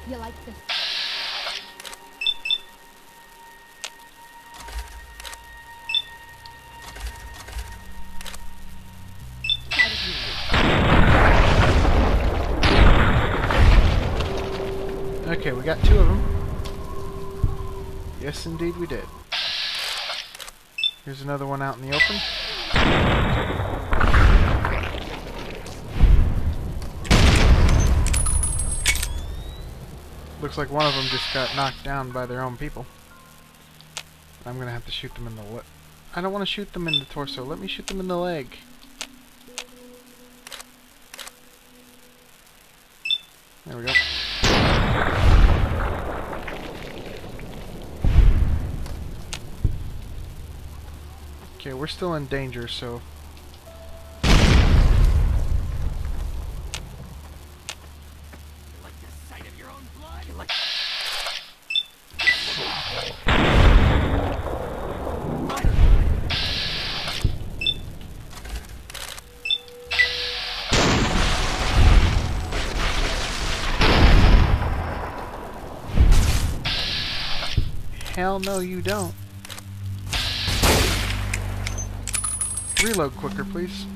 You like this? Okay, we got 2 of them. Yes, indeed we did. Here's another one out in the open. Looks like one of them just got knocked down by their own people. I'm gonna have to shoot them in the leg. I don't want to shoot them in the torso. Let me shoot them in the leg. There we go. Okay, we're still in danger, so... Hell no, you don't. Reload quicker, please.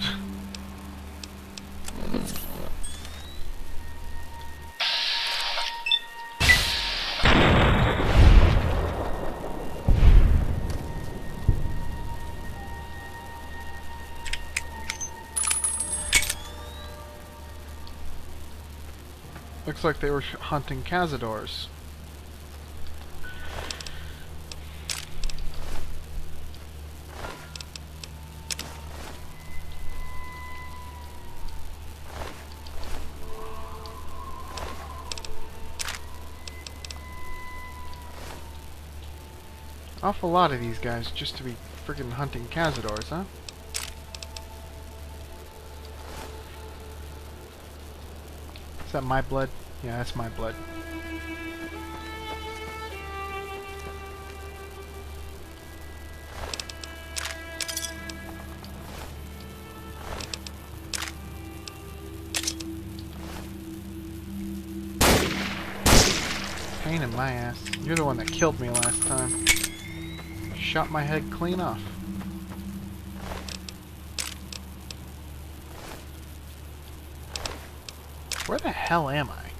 Looks like they were hunting cazadors. Awful lot of these guys just to be friggin' hunting cazadors, huh? Is that my blood? Yeah, that's my blood. Pain in my ass. You're the one that killed me last time. Shot my head clean off. Where the hell am I?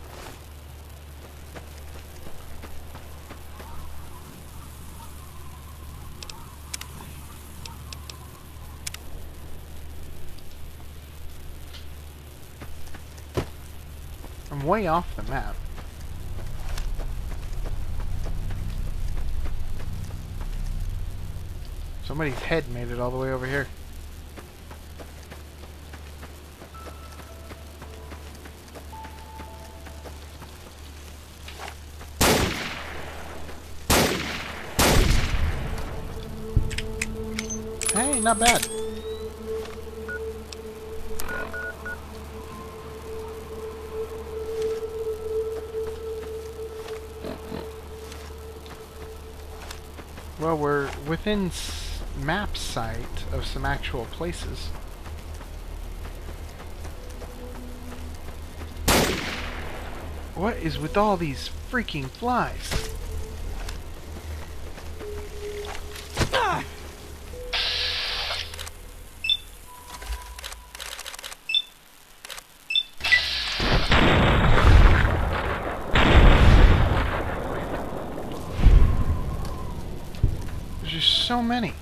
I'm way off the map. Somebody's head made it all the way over here. Hey, not bad. Well, we're within map sight of some actual places. What is with all these freaking flies? Ah! There's just so many.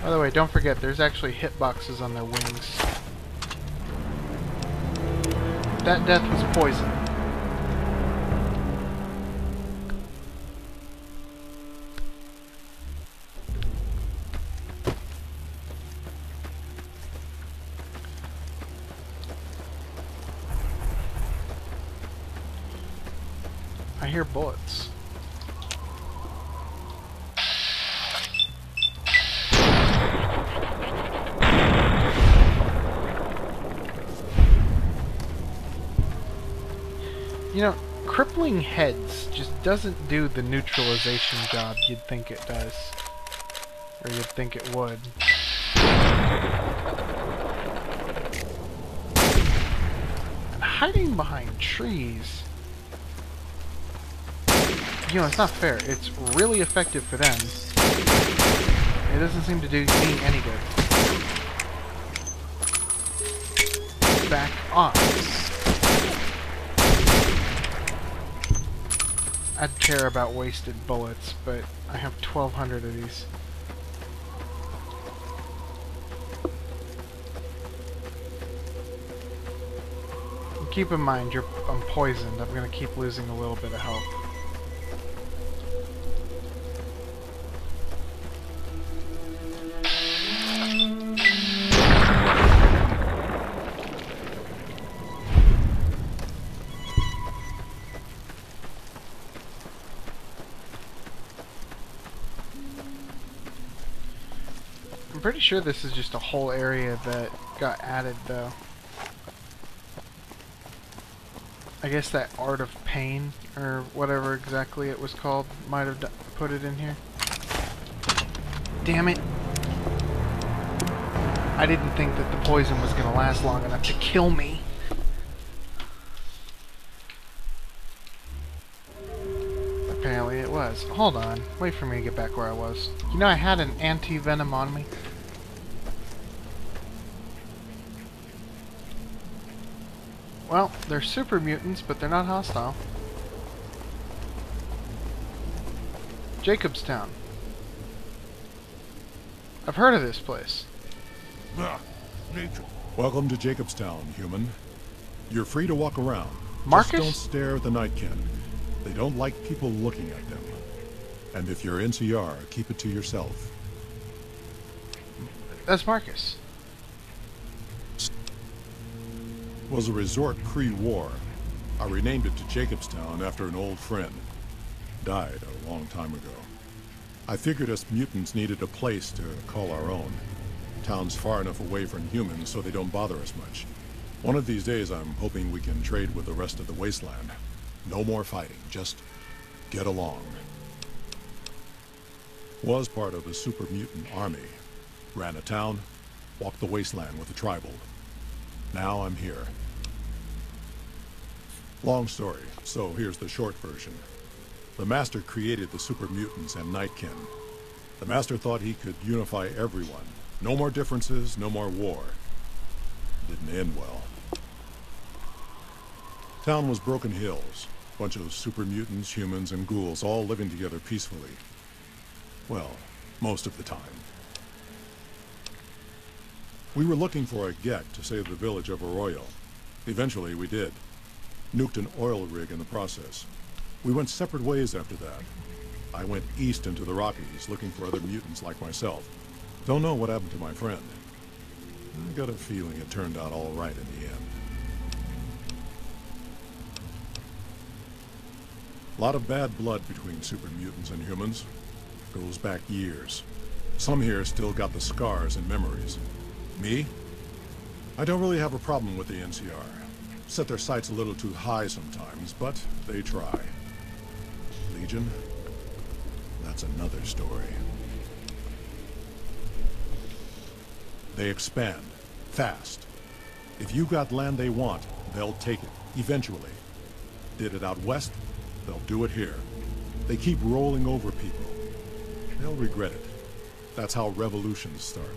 By the way, don't forget, there's actually hitboxes on their wings. That death was poison. I hear bullets. You know, crippling heads just doesn't do the neutralization job you'd think it does. Or you'd think it would. And hiding behind trees... You know, it's not fair. It's really effective for them. It doesn't seem to do me any good. Back off. I'd care about wasted bullets, but I have 1,200 of these. And keep in mind, I'm poisoned. I'm gonna keep losing a little bit of health. I'm pretty sure this is just a whole area that got added, though. I guess that Art of Pain, or whatever exactly it was called, might have put it in here. Damn it! I didn't think that the poison was going to last long enough to kill me. Apparently it was. Hold on. Wait for me to get back where I was. You know, I had an anti-venom on me. Well, they're super mutants, but they're not hostile. Jacobstown. I've heard of this place. Welcome to Jacobstown, human. You're free to walk around. Marcus? Just don't stare at the Nightkin. They don't like people looking at them. And if you're NCR, keep it to yourself. That's Marcus. Was a resort pre-war. I renamed it to Jacobstown after an old friend. Died a long time ago. I figured us mutants needed a place to call our own. Town's far enough away from humans so they don't bother us much. One of these days I'm hoping we can trade with the rest of the wasteland. No more fighting, just get along. Was part of a super mutant army. Ran a town, walked the wasteland with the tribal. Now I'm here. Long story, so here's the short version. The Master created the super mutants and Nightkin. The Master thought he could unify everyone. No more differences, no more war. Didn't end well. Town was Broken Hills. Bunch of super mutants, humans, and ghouls all living together peacefully. Well, most of the time. We were looking for a Gek to save the village of Arroyo. Eventually we did. Nuked an oil rig in the process. We went separate ways after that. I went east into the Rockies looking for other mutants like myself. Don't know what happened to my friend. I got a feeling it turned out all right in the end. A lot of bad blood between super mutants and humans. Goes back years. Some here still got the scars and memories. Me? I don't really have a problem with the NCR. Set their sights a little too high sometimes, but they try. Legion? That's another story. They expand. Fast. If you got land they want, they'll take it. Eventually. Did it out west? They'll do it here. They keep rolling over people. They'll regret it. That's how revolutions start.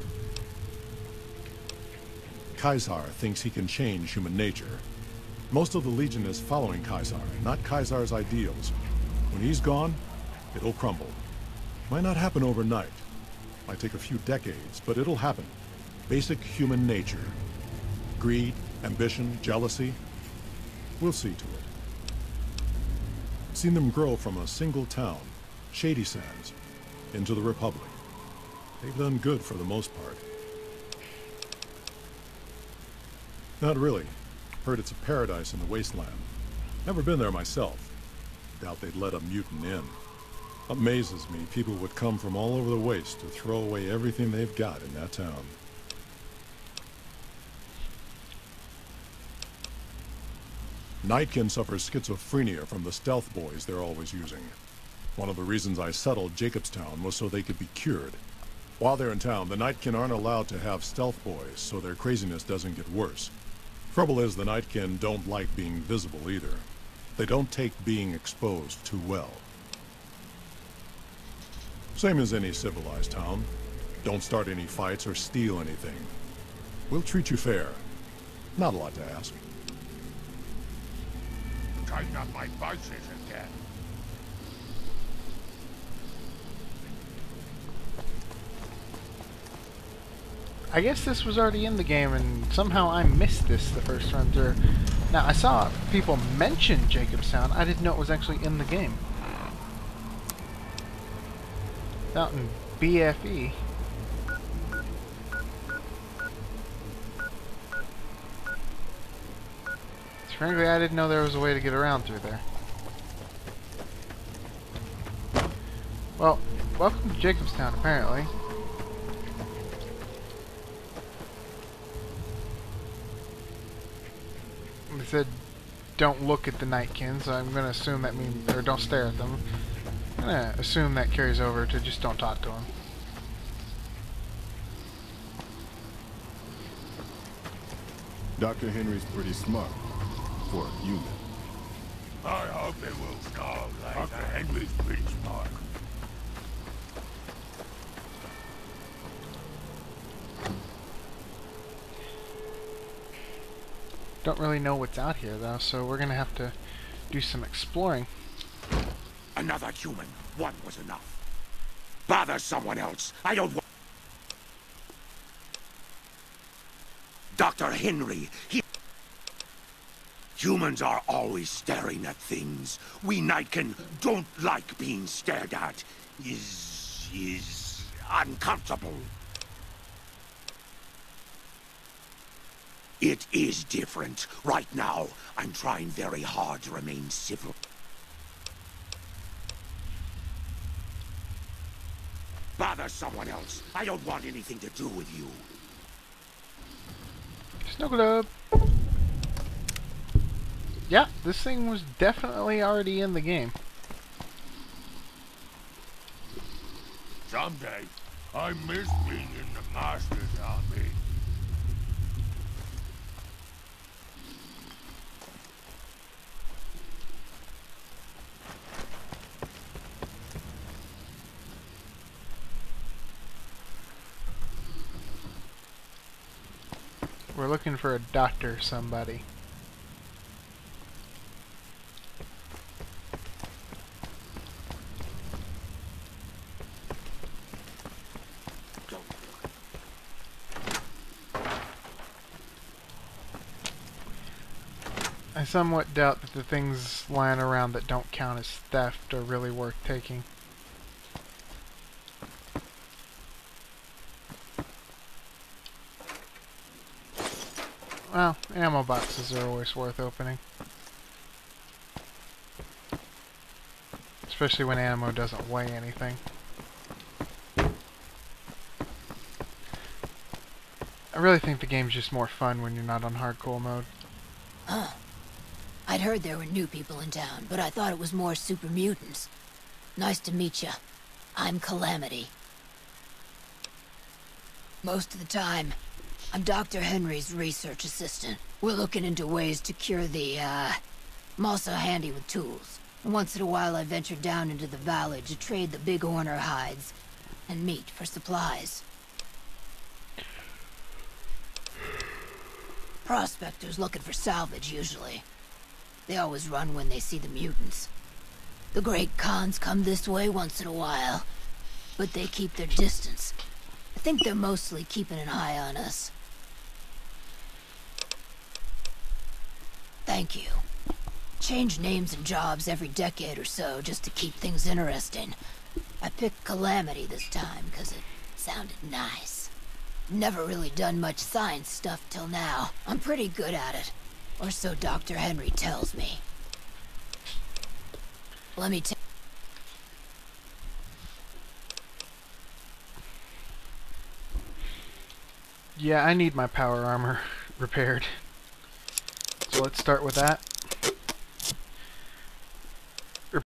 Caesar thinks he can change human nature. Most of the Legion is following Caesar, not Caesar's ideals. When he's gone, it'll crumble. Might not happen overnight. Might take a few decades, but it'll happen. Basic human nature. Greed, ambition, jealousy. We'll see to it. Seen them grow from a single town, Shady Sands, into the Republic. They've done good for the most part. Not really. Heard it's a paradise in the wasteland. Never been there myself. Doubt they'd let a mutant in. Amazes me people would come from all over the waste to throw away everything they've got in that town. Nightkin suffers schizophrenia from the stealth boys they're always using. One of the reasons I settled Jacobstown was so they could be cured. While they're in town, the Nightkin aren't allowed to have stealth boys, so their craziness doesn't get worse. Trouble is, the Nightkin don't like being visible either. They don't take being exposed too well. Same as any civilized town. Don't start any fights or steal anything. We'll treat you fair. Not a lot to ask. Tighten up my buzzes again. I guess this was already in the game, and somehow I missed this the first run through. Now, I saw people mention Jacobstown. I didn't know it was actually in the game. Out in BFE. Frankly, I didn't know there was a way to get around through there. Well, welcome to Jacobstown, apparently. They said, don't look at the Nightkin, so I'm going to assume that means, or don't stare at them. I'm going to assume that carries over to just don't talk to them. Dr. Henry's pretty smart for a human. I hope it will go like Dr. Henry's pretty smart. Don't really know what's out here, though, so we're going to have to do some exploring. Another human. One was enough. Bother someone else. I don't want... Dr. Henry, he... Humans are always staring at things. We Nightkin don't like being stared at. Is uncomfortable. It is different. Right now, I'm trying very hard to remain civil. Bother someone else. I don't want anything to do with you. Snuggle up. Yeah, this thing was definitely already in the game. Someday, I miss being in the Master's army. We're looking for a doctor, somebody. I somewhat doubt that the things lying around that don't count as theft are really worth taking. Well, ammo boxes are always worth opening. Especially when ammo doesn't weigh anything. I really think the game's just more fun when you're not on hardcore mode. Huh. I'd heard there were new people in town, but I thought it was more super mutants. Nice to meet ya. I'm Calamity. Most of the time, I'm Dr. Henry's research assistant. We're looking into ways to cure the, I'm also handy with tools. And once in a while I venture down into the valley to trade the big horner hides and meat for supplies. Prospectors looking for salvage, usually. They always run when they see the mutants. The Great Khans come this way once in a while, but they keep their distance. I think they're mostly keeping an eye on us. Thank you. Change names and jobs every decade or so just to keep things interesting. I picked Calamity this time because it sounded nice. Never really done much science stuff till now. I'm pretty good at it. Or so Dr. Henry tells me. Let me tell Yeah, I need my power armor repaired. So let's start with that.